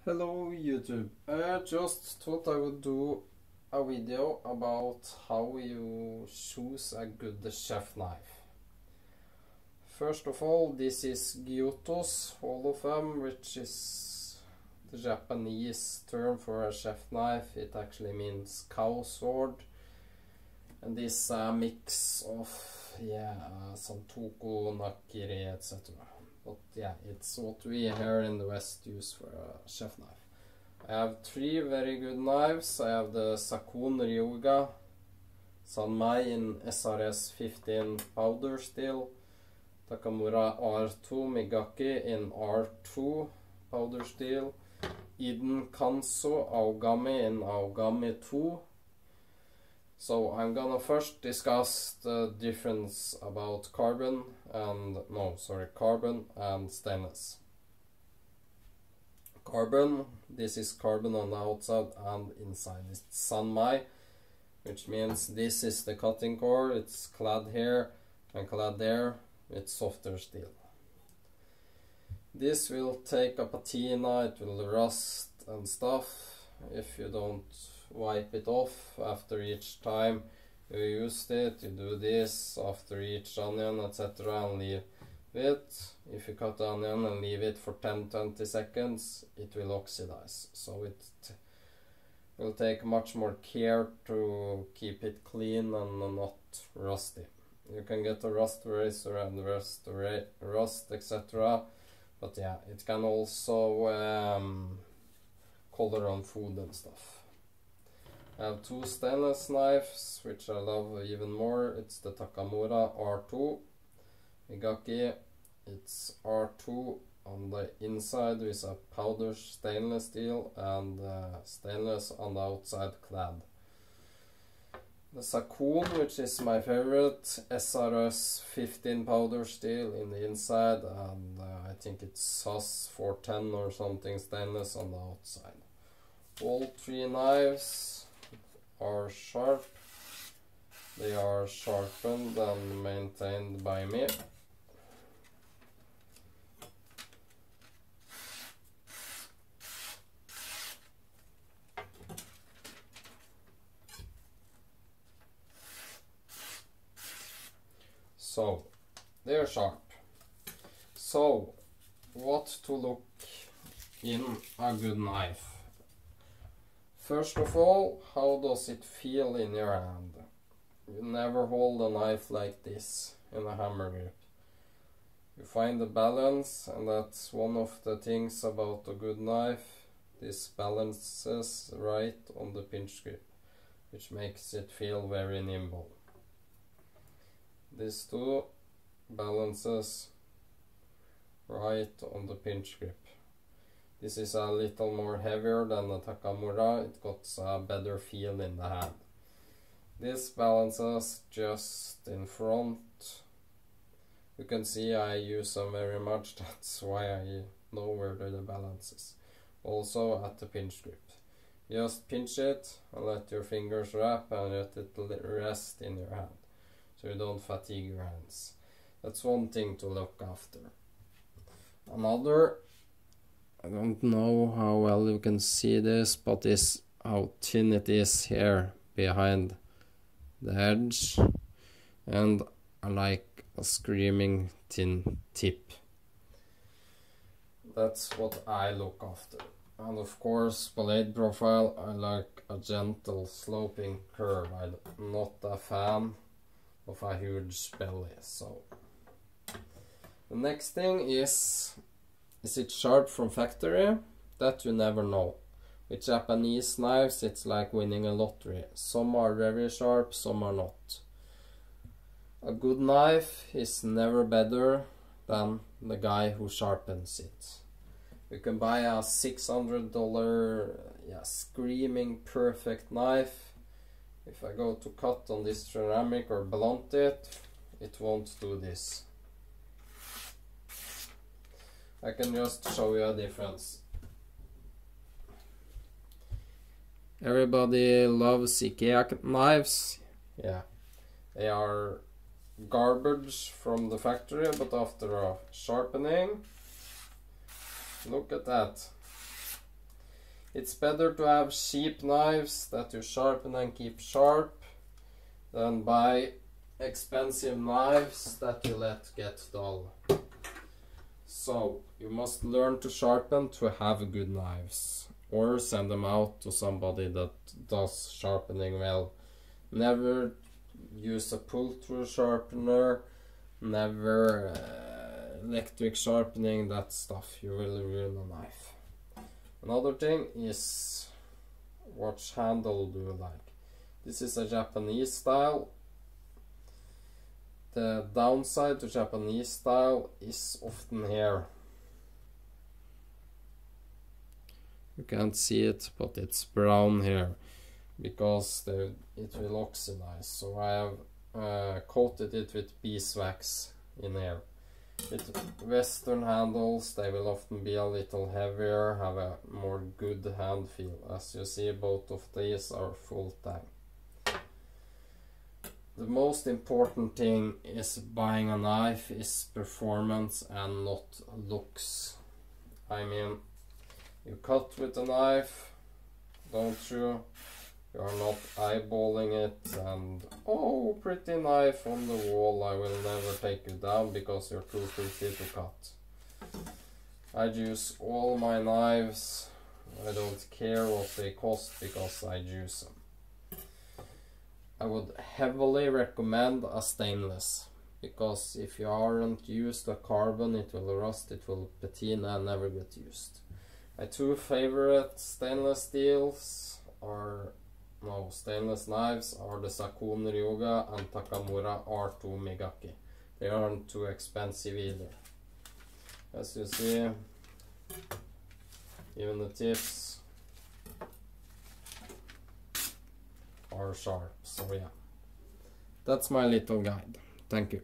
Hello YouTube. I just thought I would do a video about how you choose a good chef knife. First of all, this is Gyuto's Hall of Fame, which is the Japanese term for a chef knife. It actually means cow sword. And this is a mix of some toko, nakiri, etc. But yeah, it's what we here in the West use for a chef knife. I have three very good knives. I have the Sakun Ryuga Sanmai in SRS 15 powder steel, Takamura R2 Migaki in R2 powder steel, Eden Kanso Aogami in Aogami 2. So I'm gonna first discuss the difference about carbon and stainless. Carbon, this is carbon on the outside and inside. It's Sanmai, which means this is the cutting core. It's clad here and clad there. It's softer steel. This will take a patina, it will rust and stuff if you don't wipe it off after each time you used it. You do this after each onion, etc., and leave it. If you cut the onion and leave it for 10-20 seconds, it will oxidize. So it will take much more care to keep it clean and not rusty. You can get a rust eraser and rust, etc. But yeah, it can also color on food and stuff. I have two stainless knives, which I love even more. It's the Takamura R2 Migaki. It's R2 on the inside with a powder stainless steel and stainless on the outside clad. The Sakun, which is my favorite, SRS 15 powder steel in the inside, and I think it's SAS 410 or something stainless on the outside. All three knives are sharp. They are sharpened and maintained by me. So, they're sharp. So, what to look in a good knife? First of all, how does it feel in your hand? You never hold a knife like this in a hammer grip. You find the balance, and that's one of the things about a good knife. This balances right on the pinch grip, which makes it feel very nimble. This too balances right on the pinch grip. This is a little more heavier than the Takamura. It got a better feel in the hand. This balances just in front. You can see I use them very much. That's why I know where the balance is. Also at the pinch grip. Just pinch it and let your fingers wrap and let it rest in your hand, so you don't fatigue your hands. That's one thing to look after. Another, I don't know how well you can see this, but is how thin it is here behind the edge, and I like a screaming thin tip. That's what I look after. And of course, blade profile, I like a gentle sloping curve. I'm not a fan of a huge belly. So the next thing is it sharp from factory? That you never know. With Japanese knives, it's like winning a lottery. Some are very sharp, some are not. A good knife is never better than the guy who sharpens it. You can buy a $600 screaming perfect knife. If I go to cut on this ceramic or blunt it, it won't do this. I can just show you a difference. Everybody loves IKEA knives. Yeah, they are garbage from the factory, but after a sharpening, look at that. It's better to have cheap knives that you sharpen and keep sharp than buy expensive knives that you let get dull. So you must learn to sharpen to have good knives, or send them out to somebody that does sharpening well. Never use a pull-through sharpener, never electric sharpening, that stuff. You will ruin a knife. Another thing is, what handle do you like? This is a Japanese style. The downside to Japanese style is often here. You can't see it, but it's brown here because it will oxidize. So I have coated it with beeswax in here. With Western handles, they will often be a little heavier, have a more good hand feel. As you see, both of these are full tang. The most important thing is buying a knife is performance and not looks. I mean, you cut with a knife, don't you? You are not eyeballing it and, oh, pretty knife on the wall, I will never take you down because you're too filthy to cut. I use all my knives, I don't care what they cost because I use them. I would heavily recommend a stainless, because if you aren't used a carbon, it will rust, it will patina and never get used. My two favorite stainless knives are the Sakon Ryoga and Takamura R2 Migaki. They aren't too expensive either. As you see, even the tips are sharp. So yeah, that's my little guide. Thank you.